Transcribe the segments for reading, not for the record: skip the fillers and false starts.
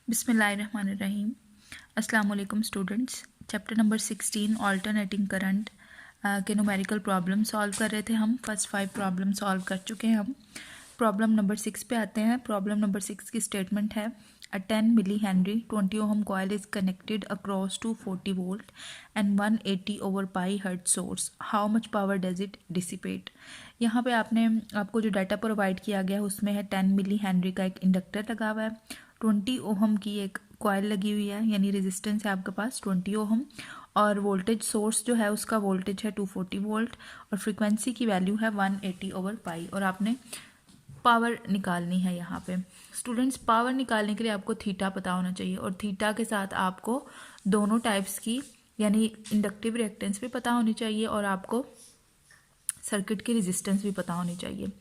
बिस्मिल्लाहिर्रहमानिर्रहीम। अस्सलाम वालेकुम students. Chapter number 16 alternating current के न्यूमेरिकल प्रॉब्लम सॉल्व कर रहे थे हम। फर्स्ट 5 प्रॉब्लम सॉल्व कर चुके हैं हम। प्रॉब्लम नंबर 6 पे आते हैं। प्रॉब्लम नंबर 6 की स्टेटमेंट है a 10 millihenry 20 ohm coil is connected across to 40 volt and 180 over pi hertz source, how much power does it dissipate. यहाँ पे आपको जो डाटा प्रोवाइड किया गया है उसमें है 10 मिली हेनरी का एक इंडक्टर लगा हुआ है, 20 ओहम की एक कॉइल लगी हुई है, यानी रेजिस्टेंस है आपके पास 20 ओहम, और वोल्टेज सोर्स जो है उसका वोल्टेज है 240 वोल्ट, और फ्रीक्वेंसी की वैल्यू है 180 ओवर पाई, और आपने पावर निकालनी है। यहाँ पे स्टूडेंट्स पावर निकालने के लिए आपको थीटा पता होना चाहिए, और थीटा के साथ आपको दोनों टाइप्स की यानी इंडक्टिव रिएक्टेंस भी पता होनी चाहिए और आपको सर्किट की रेजिस्टेंस भी पता होनी चाहिए।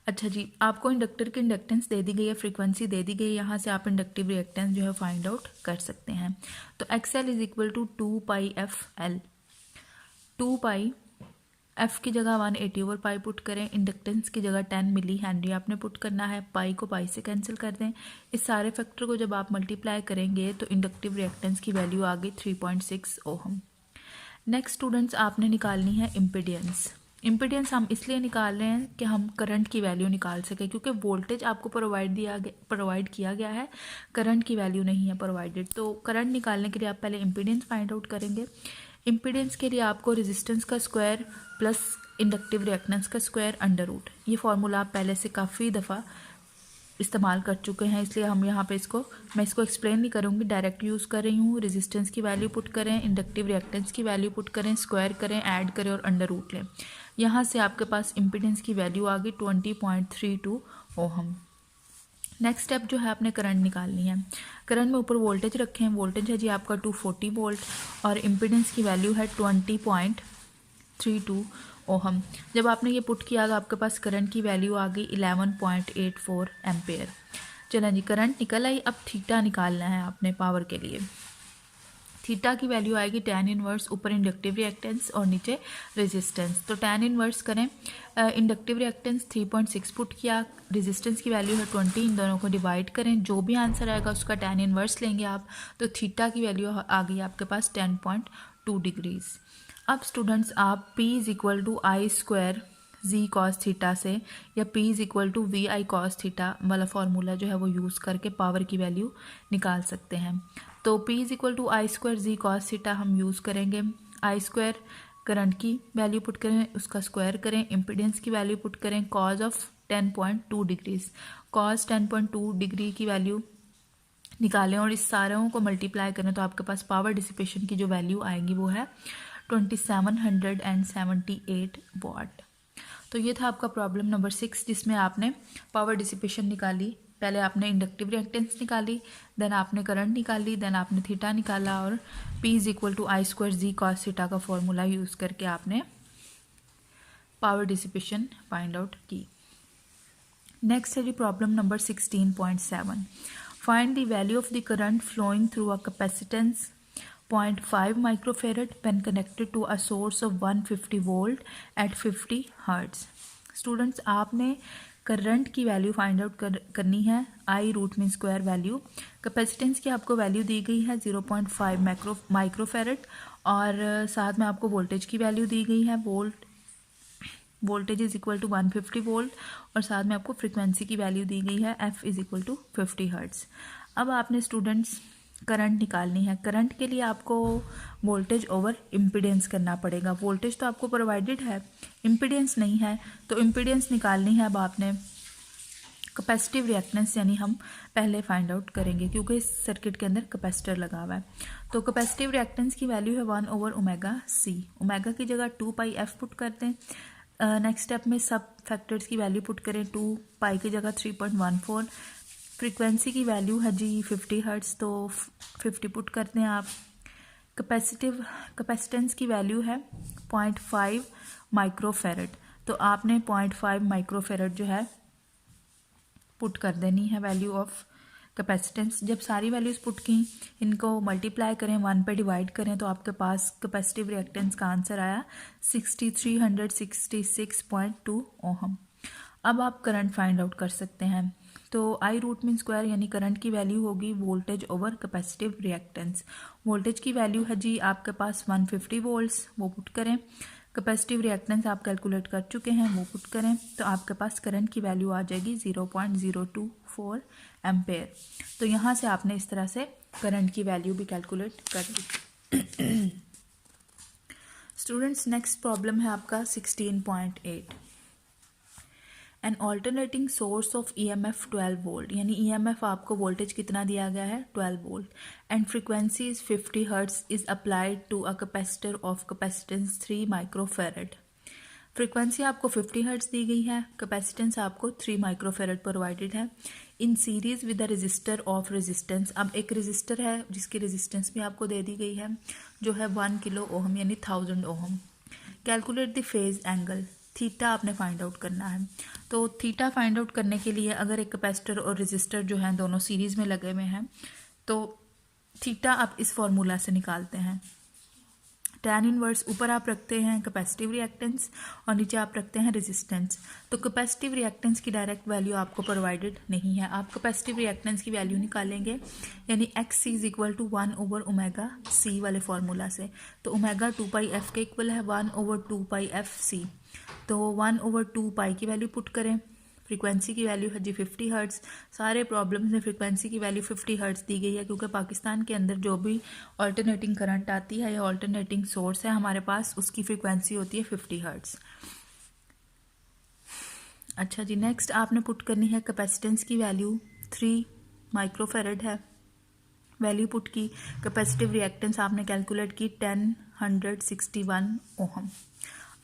अच्छा जी, आपको इंडक्टर की इंडक्टेंस दे दी गई है, फ्रीक्वेंसी दे दी गई है, यहाँ से आप इंडक्टिव रिएक्टेंस जो है फाइंड आउट कर सकते हैं। तो XL is equal to 2 pi F L. 2 pi F की जगह 180 ओवर पाई पुट करें, इंडक्टेंस की जगह 10 मिली हेनरी आपने पुट करना है, पाई को पाई से कैंसिल कर दें। इस सारे फैक्टर को जब आप मल्टीप्लाई करेंगे तो इंडक्टिव रिएक्टेंस की वैल्यू आ गई 3.6 ओहम। नेक्स्ट स्टूडेंट्स, आपने निकालनी है इम्पीडेंस। इम्पीडेंस हम इसलिए निकाल रहे हैं कि हम करंट की वैल्यू निकाल सकें, क्योंकि वोल्टेज आपको प्रोवाइड किया गया है, करंट की वैल्यू नहीं है प्रोवाइडेड। तो करंट निकालने के लिए आप पहले इम्पीडेंस फाइंड आउट करेंगे। इम्पीडेंस के लिए आपको रेजिस्टेंस का स्क्वायर प्लस इंडक्टिव रिएक्टेंस का स्क्वायर अंडर रूट, ये फार्मूला आप पहले से काफ़ी दफ़ा इस्तेमाल कर चुके हैं, इसलिए हम यहाँ पे मैं इसको एक्सप्लेन नहीं करूँगी, डायरेक्ट यूज़ कर रही हूँ। रेजिस्टेंस की वैल्यू पुट करें, इंडक्टिव रिएक्टेंस की वैल्यू पुट करें, स्क्वायर करें, ऐड करें और अंडर रूट लें। यहाँ से आपके पास इम्पीडेंस की वैल्यू आ गई 20.32 ओहम। नेक्स्ट स्टेप जो है आपने करंट निकालनी है। करंट में ऊपर वोल्टेज रखें, वोल्टेज है जी आपका 240 वोल्ट और इम्पीडेंस की वैल्यू है 20.32 ओहम। जब आपने ये पुट किया तो आपके पास करंट की वैल्यू आ गई 11.84 एम्पेयर। चलें जी, करंट निकल आई। अब थीटा निकालना है आपने पावर के लिए। थीटा की वैल्यू आएगी tan इनवर्स, ऊपर इंडक्टिव रिएक्टेंस और नीचे रेजिस्टेंस। तो tan इनवर्स करें, इंडक्टिव रिएक्टेंस 3.6 पुट किया, रेजिस्टेंस की वैल्यू है 20, इन दोनों को डिवाइड करें, जो भी आंसर आएगा उसका tan इनवर्स लेंगे आप। तो थीटा की वैल्यू आ गई आपके पास 10.2 डिग्रीज। अब स्टूडेंट्स आप P is equal to I square ji cos theta से या P is equal to V I cos theta वाला फार्मूला जो है वो यूज़ करके पावर की वैल्यू निकाल सकते हैं। तो P is equal to I square ji cos theta हम यूज़ करेंगे। आई स्क्वायर करंट की वैल्यू पुट करें, उसका स्क्वायर करें, इम्पीडेंस की वैल्यू पुट करें, cos of 10.2 degrees, cos 10.2 degree की वैल्यू निकालें और इस सारों को मल्टीप्लाई करें तो आपके पास पावर डिसिपेशन की जो वैल्यू आएगी वो है 2778 वाट। तो ये था आपका प्रॉब्लम नंबर 6, जिसमें आपने पावर डिसिपेशन निकाली। पहले आपने इंडक्टिव रिएक्टेंस निकाली, देन आपने करंट निकाली, देन आपने थीटा निकाला और P is equal to I square ji cos theta का फॉर्मूला यूज़ करके आपने पावर डिसिपेशन फाइंड आउट की। नेक्स्ट है जी problem number 16.7। Find the value of the current flowing through a capacitance 0.5 microfarad when connected to a source of 150 volt at 50 hertz. Students, आपने current की value find out करनी है। I root mean square value. Capacitance की आपको value दी गई है 0.5 microfarad और साथ में आपको वोल्टेज की वैल्यू दी गई है, voltage is equal to 150 volt और साथ में आपको फ्रीक्वेंसी की वैल्यू दी गई है F is equal to 50 hertz. अब आपने स्टूडेंट्स करंट निकालनी है। करंट के लिए आपको वोल्टेज ओवर इम्पीडेंस करना पड़ेगा। वोल्टेज तो आपको प्रोवाइडेड है, इम्पीडेंस नहीं है, तो इम्पीडेंस निकालनी है। अब आपने कैपेसिटिव रिएक्टेंस यानी हम पहले फाइंड आउट करेंगे, क्योंकि इस सर्किट के अंदर कैपेसिटर लगा हुआ है। तो कैपेसिटिव रिएक्टेंस की वैल्यू है 1 ओवर ओमेगा सी। ओमेगा की जगह 2 पाई एफ पुट करते हैं। नेक्स्ट स्टेप में सब फैक्टर्स की वैल्यू पुट करें, 2 पाई की जगह 3.14। फ्रीक्वेंसी की वैल्यू है जी 50 हर्ट्ज, तो 50 पुट करते हैं आप। कैपेसिटेंस की वैल्यू है 0.5 माइक्रोफेरेड, तो आपने 0.5 माइक्रोफेरेड जो है पुट कर देनी है वैल्यू ऑफ कैपेसिटेंस। जब सारी वैल्यूज़ पुट की, इनको मल्टीप्लाई करें, 1 पे डिवाइड करें, तो आपके पास कैपेसिटिव रिएक्टेंस का आंसर आया 6366.2 ओहम। अब आप करंट फाइंड आउट कर सकते हैं। तो आई रूट मीन स्क्वायर यानी करंट की वैल्यू होगी voltage over capacitive reactance. Voltage की वैल्यू है जी आपके पास 150 वोल्ट्स, वो पुट करें। कैपेसिटिव रिएक्टेंस आप कैलकुलेट कर चुके हैं, वो पुट करें, तो आपके पास करंट की वैल्यू आ जाएगी 0.024 एम्पेयर। तो यहाँ से आपने इस तरह से करंट की वैल्यू भी कैलकुलेट कर ली। स्टूडेंट्स नेक्स्ट प्रॉब्लम है आपका 16.8। An alternating source of EMF 12 volt, यानी EMF आपको वोल्टेज कितना दिया गया है 12 volt, and frequency is 50 hertz is applied to a capacitor of capacitance 3 microfarad. Frequency आपको 50 हर्ट्ज दी गई है, कैपेसिटेंस आपको 3 माइक्रोफेरेड प्रोवाइडेड है in series with the register of resistance. अब एक रजिस्टर है जिसकी रेजिस्टेंस भी आपको दे दी गई है जो है 1 किलो ओहम यानी 1000 ohm. Calculate the phase angle, theta आपने फाइंड आउट करना है। तो थीटा फाइंड आउट करने के लिए अगर एक कैपेसिटर और रेजिस्टर जो है दोनों सीरीज में लगे हुए हैं तो थीटा आप इस फॉर्मूला से निकालते हैं। tan इनवर्स ऊपर आप रखते हैं कैपेसिटिव रिएक्टेंस और नीचे आप रखते हैं रेजिस्टेंस। तो कैपेसिटिव रिएक्टेंस की डायरेक्ट वैल्यू आपको प्रोवाइडेड नहीं है, आप कैपेसिटिव रिएक्टेंस की वैल्यू निकालेंगे यानी XC is equal to 1 over omega C वाले फार्मूला से। तो ओमेगा 2 पाई f के इक्वल है 1 ओवर 2 पाई FC। तो 1 ओवर 2 पाई की वैल्यू पुट करें। फ्रीक्वेंसी की वैल्यू है जी 50 हर्ट्ज। सारे प्रॉब्लम्स में फ्रीक्वेंसी की वैल्यू 50 हर्ट्ज दी गई है क्योंकि पाकिस्तान के अंदर जो भी ऑल्टरनेटिंग करंट आती है या ऑल्टरनेटिंग सोर्स है हमारे पास उसकी फ्रीक्वेंसी होती है 50 हर्ट्ज। अच्छा जी, नेक्स्ट आपने पुट करनी है कैपेसिटेंस की वैल्यू 3 माइक्रोफेरेड है, वैल्यू पुट की। कैपेसिटिव रिएक्टेंस आपने कैलकुलेट की 1061 ओहम।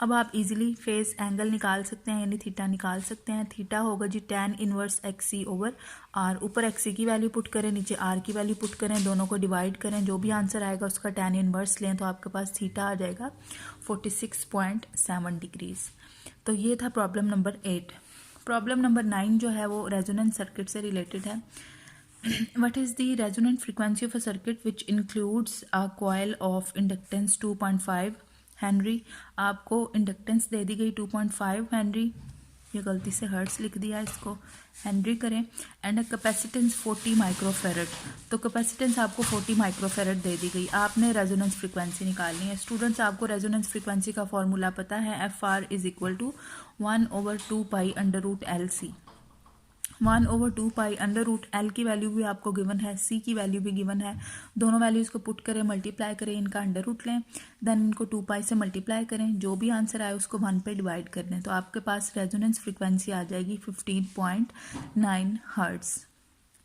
अब आप इजीली फेज एंगल निकाल सकते हैं यानी थीटा निकाल सकते हैं। थीटा होगा जी tan inverse XC over R। ऊपर XC की वैल्यू पुट करें, नीचे R की वैल्यू पुट करें, दोनों को डिवाइड करें, जो भी आंसर आएगा उसका tan इनवर्स लें तो आपके पास थीटा आ जाएगा 46.7 डिग्रीज। तो ये था प्रॉब्लम नंबर 8। प्रॉब्लम नंबर 9 जो है वो रेजोनेंस सर्किट से रिलेटेड है। What is the resonant frequency of a circuit which includes a coil of inductance 2.5 Henry. आपको इंडक्टेंस दे दी गई 2.5 हेनरी, ये गलती से हर्ट्स लिख दिया, इसको हेनरी करें, एंड कैपेसिटेंस 40 माइक्रोफेरेड। तो कैपेसिटेंस आपको 40 माइक्रोफेरेड दे दी गई, आपने रेजोनेंस फ्रीक्वेंसी निकालनी है। स्टूडेंट्स आपको रेजोनेंस फ्रीक्वेंसी का फॉर्मूला पता है, FR is equal to 1 over 2 pi under root LC। 1 over 2 pi under root L की वैल्यू भी आपको गिवन है, C की वैल्यू भी गिवन है। दोनों वैल्यूज़ को पुट करें, मल्टीप्लाई करें, इनका अंडर रूट लें, देन इनको 2 पाई से मल्टीप्लाई करें, जो भी आंसर आए उसको 1 पे डिवाइड कर दें, तो आपके पास रेजोनेंस फ्रीक्वेंसी आ जाएगी 15.9 हर्ट्ज।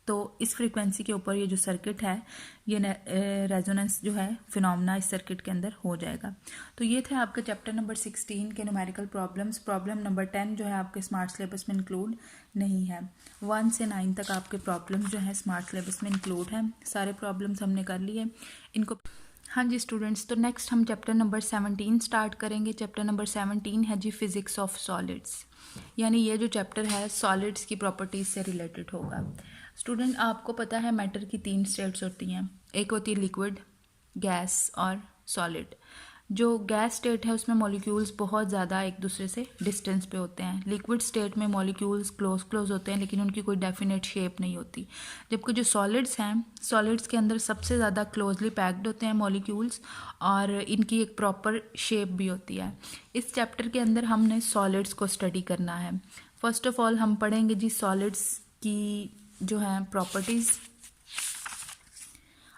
तो इस फ्रीक्वेंसी के ऊपर ये जो सर्किट है ये रेजोनेंस जो है फिनोमेना इस सर्किट के अंदर हो जाएगा। तो ये थे आपके चैप्टर नंबर 16 के न्यूमेरिकल प्रॉब्लम्स। प्रॉब्लम नंबर 10 जो है आपके स्मार्ट सिलेबस में इंक्लूड नहीं है। 1 से 9 तक आपके प्रॉब्लम्स जो है स्मार्ट सिलेबस में इंक्लूड हैं। सारे प्रॉब्लम्स हमने कर लिए इनको। हाँ जी स्टूडेंट्स, तो नेक्स्ट हम चैप्टर नंबर 17 स्टार्ट करेंगे। चैप्टर नंबर 17 है जी फिजिक्स ऑफ सॉलिड्स, यानी ये जो चैप्टर है सॉलिड्स की प्रॉपर्टीज से रिलेटेड होगा। स्टूडेंट आपको पता है मैटर की 3 स्टेट्स होती हैं, एक होती है लिक्विड, गैस और सॉलिड। जो गैस स्टेट है उसमें मॉलिक्यूल्स बहुत ज़्यादा एक दूसरे से डिस्टेंस पे होते हैं। लिक्विड स्टेट में मॉलिक्यूल्स क्लोज होते हैं लेकिन उनकी कोई डेफिनेट शेप नहीं होती। जबकि जो सॉलिड्स हैं, सॉलिड्स के अंदर सबसे ज़्यादा क्लोजली पैक्ड होते हैं मॉलिक्यूल्स और इनकी एक प्रॉपर शेप भी होती है। इस चैप्टर के अंदर हमने सॉलिड्स को स्टडी करना है। फर्स्ट ऑफ ऑल हम पढ़ेंगे जी सॉलिड्स की जो है प्रॉपर्टीज़।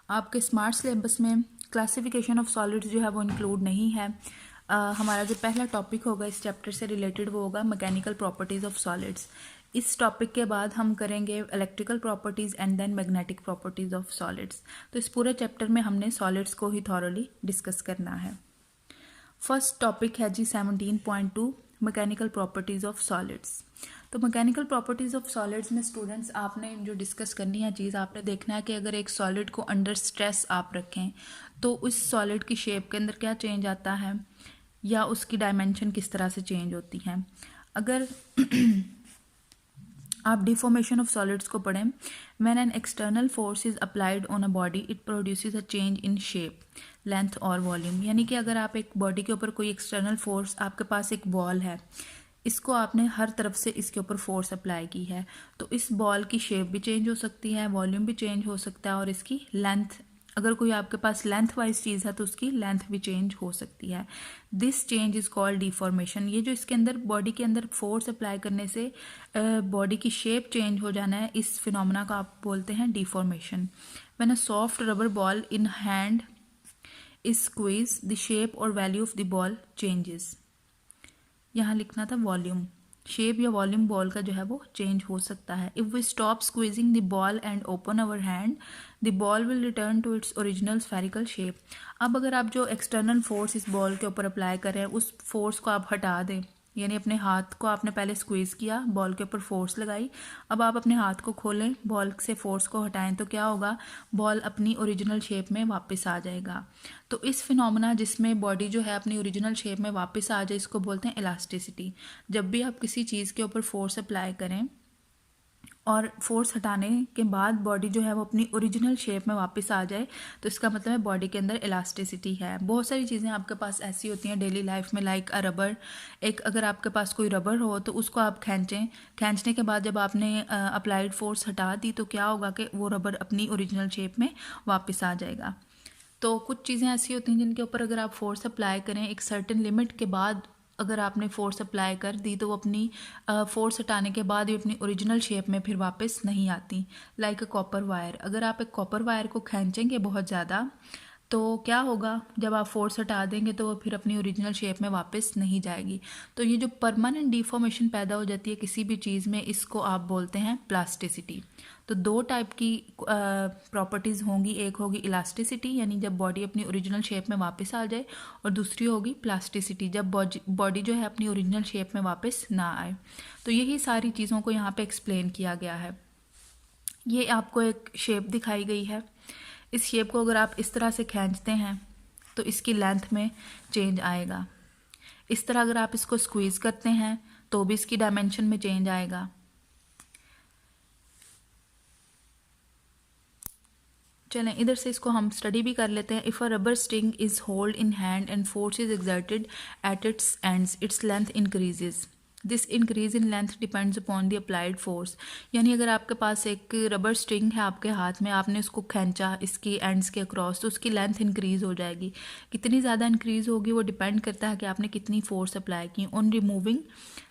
आपके स्मार्ट सिलेबस में क्लासिफिकेशन ऑफ सॉलिड्स जो है वो इंक्लूड नहीं है। हमारा जो पहला टॉपिक होगा इस चैप्टर से रिलेटेड वो होगा मैकेनिकल प्रॉपर्टीज़ ऑफ सॉलिड्स। इस टॉपिक के बाद हम करेंगे electrical properties and then magnetic properties of solids. तो इस पूरे चैप्टर में हमने सॉलिड्स को ही थॉरोली डिस्कस करना है। फर्स्ट टॉपिक है जी 17.2 मैकेनिकल प्रॉपर्टीज़ ऑफ सॉलिड्स। तो मैकेनिकल प्रॉपर्टीज़ ऑफ सॉलिड्स में स्टूडेंट्स आपने जो डिस्कस करनी है चीज़, आपने देखना है कि अगर एक सॉलिड को अंडर स्ट्रेस आप रखें तो उस सॉलिड की शेप के अंदर क्या चेंज आता है या उसकी डायमेंशन किस तरह से चेंज होती हैं। अगर आप डिफॉर्मेशन ऑफ सॉलिड्स को पढ़ें, when an external force is applied on a body it produces a change in shape, length और वॉल्यूम। यानी कि अगर आप एक बॉडी के ऊपर कोई एक्सटर्नल फोर्स, आपके पास एक बॉल है, इसको आपने हर तरफ से इसके ऊपर फोर्स अप्लाई की है, तो इस बॉल की शेप भी चेंज हो सकती है, वॉल्यूम भी चेंज हो सकता है, और इसकी लेंथ, अगर कोई आपके पास लेंथ वाइज चीज़ है तो उसकी लेंथ भी चेंज हो सकती है। This change is called deformation. ये जो इसके अंदर बॉडी के अंदर फोर्स अप्लाई करने से बॉडी की शेप चेंज हो जाना है, इस फिनोमेना को आप बोलते हैं deformation. When a soft rubber ball in hand is squeeze the shape और value of the ball changes. यहाँ लिखना था वॉल्यूम, शेप या वॉल्यूम बॉल का जो है वो चेंज हो सकता है। If we stop squeezing the ball and open our hand the ball will return to its original spherical shape. अब अगर आप जो एक्सटर्नल फोर्स इस बॉल के ऊपर अप्लाई कर रहे हैं उस फोर्स को आप हटा दें, यानी अपने हाथ को आपने पहले स्क्वीज़ किया, बॉल के ऊपर फोर्स लगाई, अब आप अपने हाथ को खोलें, बॉल से फोर्स को हटाएं, तो क्या होगा, बॉल अपनी ओरिजिनल शेप में वापस आ जाएगा। तो इस फिनोमेना जिसमें बॉडी जो है अपनी ओरिजिनल शेप में वापस आ जाए, इसको बोलते हैं इलास्टिसिटी। जब भी आप किसी चीज़ के ऊपर फोर्स अप्लाई करें और फोर्स हटाने के बाद बॉडी जो है वो अपनी ओरिजिनल शेप में वापस आ जाए, तो इसका मतलब है बॉडी के अंदर इलास्टिसिटी है। बहुत सारी चीज़ें आपके पास ऐसी होती हैं डेली लाइफ में, लाइक अ रबर। एक अगर आपके पास कोई रबर हो तो उसको आप खींचें, खींचने के बाद जब आपने अप्लाइड फोर्स हटा दी तो क्या होगा कि वो रबर अपनी ओरिजिनल शेप में वापस आ जाएगा। तो कुछ चीज़ें ऐसी होती हैं जिनके ऊपर अगर आप फोर्स अप्लाई करें एक सर्टेन लिमिट के बाद, अगर आपने फोर्स अप्लाई कर दी तो वो अपनी फोर्स हटाने के बाद भी अपनी ओरिजिनल शेप में फिर वापस नहीं आती। लाइक अ कॉपर वायर, अगर आप एक कॉपर वायर को खींचेंगे बहुत ज़्यादा तो क्या होगा, जब आप फोर्स हटा देंगे तो वो फिर अपनी ओरिजिनल शेप में वापस नहीं जाएगी। तो ये जो परमानेंट डिफॉर्मेशन पैदा हो जाती है किसी भी चीज़ में, इसको आप बोलते हैं प्लास्टिसिटी। तो दो टाइप की प्रॉपर्टीज़ होंगी, एक होगी इलास्टिसिटी यानी जब बॉडी अपनी ओरिजिनल शेप में वापस आ जाए, और दूसरी होगी प्लास्टिसिटी जब बॉडी जो है अपनी ओरिजिनल शेप में वापस ना आए। तो यही सारी चीज़ों को यहाँ पे एक्सप्लेन किया गया है। ये आपको एक शेप दिखाई गई है, इस शेप को अगर आप इस तरह से खींचते हैं तो इसकी लेंथ में चेंज आएगा। इस तरह अगर आप इसको स्क्वीज़ करते हैं तो भी इसकी डायमेंशन में चेंज आएगा। चलें इधर से इसको हम स्टडी भी कर लेते हैं। If a rubber string is hold in hand and force is exerted at its ends, its length increases. This increase in length depends upon the applied force. यानी अगर आपके पास एक रबर स्ट्रिंग है आपके हाथ में, आपने उसको खींचा इसकी एंड्स के अक्रॉस, तो उसकी लेंथ इंक्रीज हो जाएगी। कितनी ज़्यादा इंक्रीज होगी वो डिपेंड करता है कि आपने कितनी फोर्स अप्लाई की। On removing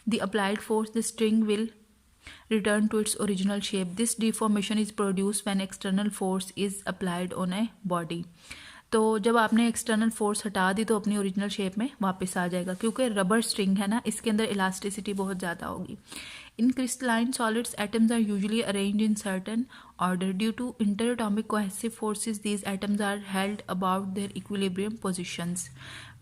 the applied force the string will return to its original shape. This deformation is produced when external force is applied on a body. तो जब आपने एक्सटर्नल फोर्स हटा दी तो अपनी ओरिजिनल शेप में वापस आ जाएगा, क्योंकि रबर स्ट्रिंग है ना, इसके अंदर इलास्टिसिटी बहुत ज़्यादा होगी। In crystalline solids, atoms are usually arranged in certain order. Due to interatomic cohesive forces, these atoms are held about their equilibrium positions.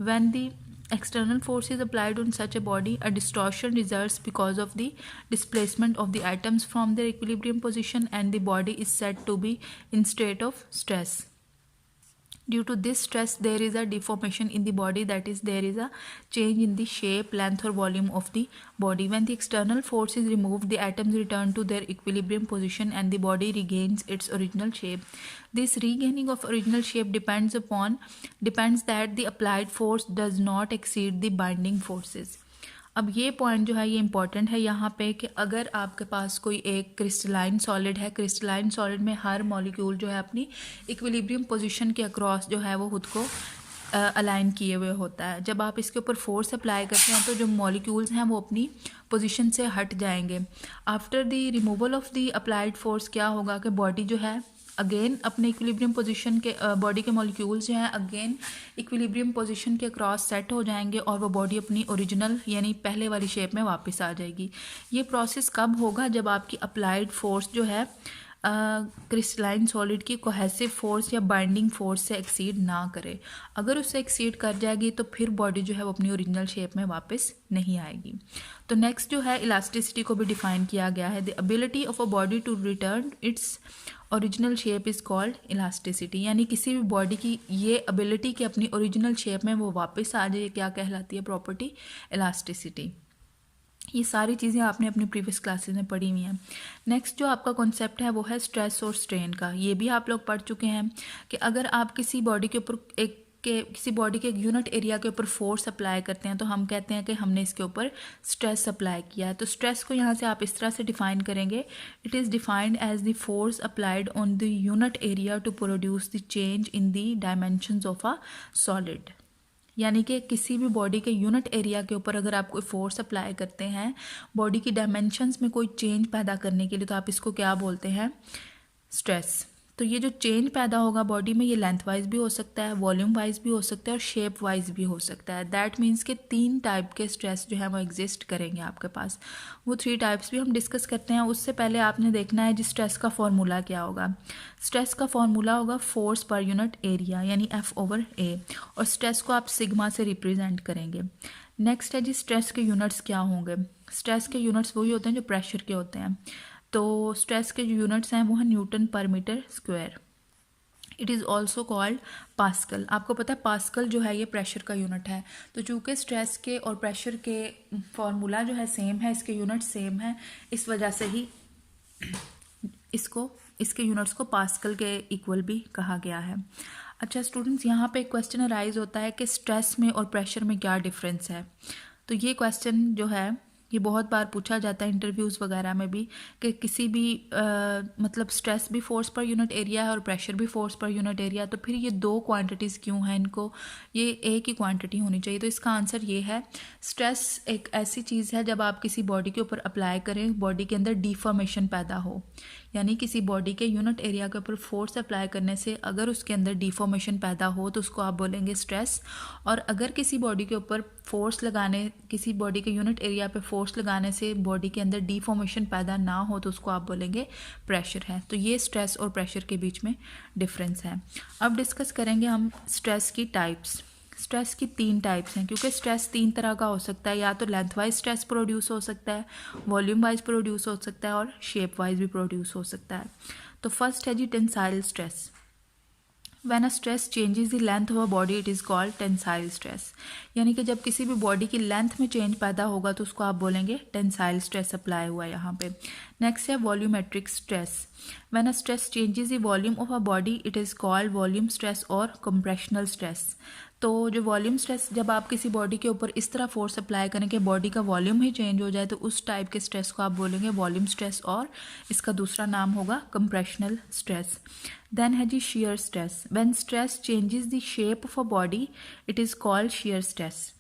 When the external force is applied on such a body, a distortion results because of the displacement of the atoms from their equilibrium position, and the body is said to be in state of stress. Due to this stress, there is a deformation in the body, that is, there is a change in the shape, length or volume of the body. When the external force is removed, the atoms return to their equilibrium position and the body regains its original shape. This regaining of original shape depends that the applied force does not exceed the binding forces. अब ये point जो है ये important है यहाँ पे कि अगर आपके पास कोई एक क्रिस्टलाइन सॉलिड है, क्रिस्टलाइन सॉलिड में हर मॉलिक्यूल जो है अपनी इक्विलिब्रियम पोजीशन के अक्रॉस जो है वो खुद को अलाइन किए हुए होता है। जब आप इसके ऊपर फोर्स अप्लाई करते हैं तो जो मॉलिक्यूल्स हैं वो अपनी पोजीशन से हट जाएंगे। After the removal of the applied force क्या होगा कि बॉडी जो है अगेन अपने इक्विलिब्रियम पोजीशन के बॉडी के मॉलिक्यूल्स जो हैं अगेन इक्विलिब्रियम पोजीशन के क्रॉस सेट हो जाएंगे और वो बॉडी अपनी ओरिजिनल यानी पहले वाली शेप में वापस आ जाएगी। ये प्रोसेस कब होगा, जब आपकी अप्लाइड फोर्स जो है क्रिस्टलाइन सॉलिड की कोहेसिव फोर्स या बाइंडिंग फोर्स से एक्सीड ना करे। अगर उससे एक्सीड कर जाएगी तो फिर बॉडी जो है वो अपनी ओरिजिनल शेप में वापस नहीं आएगी। तो नेक्स्ट जो है इलास्टिसिटी को भी डिफाइन किया गया है। The ability of a body to return its original shape is called elasticity. यानी किसी भी बॉडी की ये एबिलिटी कि अपनी ओरिजिनल शेप में वो वापस आ जाए, क्या कहलाती है प्रॉपर्टी, इलास्टिसिटी। ये सारी चीज़ें आपने अपनी प्रीवियस क्लासेस में पढ़ी हुई हैं। नेक्स्ट जो आपका कॉन्सेप्ट है वो है स्ट्रेस और स्ट्रेन का। ये भी आप लोग पढ़ चुके हैं कि अगर आप किसी बॉडी के ऊपर एक कि किसी बॉडी के एक यूनिट एरिया के ऊपर फोर्स अप्लाई करते हैं तो हम कहते हैं कि हमने इसके ऊपर स्ट्रेस अप्लाई किया है। तो स्ट्रेस को यहाँ से आप इस तरह से डिफ़ाइन करेंगे, it is defined as the force applied on the unit area to produce the change in the dimensions of a solid. यानी कि किसी भी बॉडी के यूनिट एरिया के ऊपर अगर आप कोई फोर्स अप्लाई करते हैं बॉडी की डायमेंशंस में कोई चेंज पैदा करने के लिए, तो आप इसको क्या बोलते हैं, स्ट्रेस। तो ये जो चेंज पैदा होगा बॉडी में, ये लेंथ वाइज भी हो सकता है, वॉल्यूम वाइज भी हो सकता है और शेप वाइज भी हो सकता है। दैट मीन्स कि 3 टाइप के स्ट्रेस जो है वो एग्जिस्ट करेंगे आपके पास। वो 3 टाइप्स भी हम डिस्कस करते हैं। उससे पहले आपने देखना है जी स्ट्रेस का फॉर्मूला क्या होगा। स्ट्रेस का फॉर्मूला होगा फोर्स पर यूनिट एरिया यानी F/A, और स्ट्रेस को आप सिग्मा से रिप्रेजेंट करेंगे। नेक्स्ट है जी स्ट्रेस के यूनिट्स क्या होंगे। स्ट्रेस के यूनिट्स वही होते हैं जो प्रेशर के होते हैं। तो स्ट्रेस के जो यूनिट्स हैं वो है newton per metre square. It is also called pascal. आपको पता है पास्कल जो है ये प्रेशर का यूनिट है। तो चूँकि स्ट्रेस के और प्रेशर के फॉर्मूला जो है सेम है, इसके यूनिट सेम है, इस वजह से ही इसके यूनिट्स को पास्कल के इक्वल भी कहा गया है। अच्छा स्टूडेंट्स, यहाँ पे एक क्वेश्चन अराइज होता है कि स्ट्रेस में और प्रेशर में क्या डिफरेंस है। तो ये क्वेश्चन जो है ये बहुत बार पूछा जाता है इंटरव्यूज़ वगैरह में भी कि किसी भी मतलब स्ट्रेस भी फोर्स पर यूनिट एरिया है और प्रेशर भी फोर्स पर यूनिट एरिया, तो फिर ये 2 क्वांटिटीज़ क्यों हैं, इनको ये एक ही क्वांटिटी होनी चाहिए। तो इसका आंसर ये है, स्ट्रेस एक ऐसी चीज़ है जब आप किसी बॉडी के ऊपर अप्लाई करें, बॉडी के अंदर डिफॉर्मेशन पैदा हो, यानी किसी बॉडी के यूनिट एरिया के ऊपर फोर्स अप्लाई करने से अगर उसके अंदर डिफॉर्मेशन पैदा हो तो उसको आप बोलेंगे स्ट्रेस। और अगर किसी बॉडी के ऊपर किसी बॉडी के यूनिट एरिया पे फोर्स लगाने से बॉडी के अंदर डिफॉर्मेशन पैदा ना हो तो उसको आप बोलेंगे प्रेशर है। तो ये स्ट्रेस और प्रेशर के बीच में डिफरेंस है। अब डिस्कस करेंगे हम स्ट्रेस की टाइप्स। स्ट्रेस की 3 टाइप्स हैं, क्योंकि स्ट्रेस 3 तरह का हो सकता है, या तो लेंथ वाइज स्ट्रेस प्रोड्यूस हो सकता है, वॉल्यूम वाइज प्रोड्यूस हो सकता है और शेप वाइज भी प्रोड्यूस हो सकता है। तो फर्स्ट है जी tensile stress. When a stress changes the length of a body, it is called tensile stress। यानी कि जब किसी भी बॉडी की लेंथ में चेंज पैदा होगा तो उसको आप बोलेंगे टेंसाइल स्ट्रेस अप्लाई हुआ यहाँ पे। नेक्स्ट है volumetric stress. When a stress changes the volume of a body, it is called volume stress और compressional stress। तो जो वॉल्यूम स्ट्रेस, जब आप किसी बॉडी के ऊपर इस तरह फोर्स अप्लाई करें कि बॉडी का वॉल्यूम ही चेंज हो जाए, तो उस टाइप के स्ट्रेस को आप बोलेंगे वॉल्यूम स्ट्रेस, और इसका दूसरा नाम होगा कंप्रेशनल स्ट्रेस। देन है जी shear stress. When stress changes the shape of a body, it is called shear stress.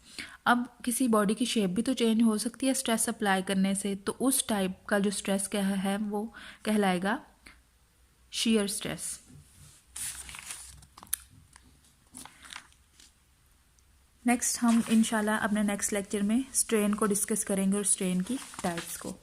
अब किसी बॉडी की शेप भी तो चेंज हो सकती है स्ट्रेस अप्लाई करने से, तो उस टाइप का जो स्ट्रेस क्या है वो कहलाएगा शेयर स्ट्रेस। नेक्स्ट हम इंशाल्लाह अपने नेक्स्ट लेक्चर में स्ट्रेन को डिस्कस करेंगे और स्ट्रेन की टाइप्स को।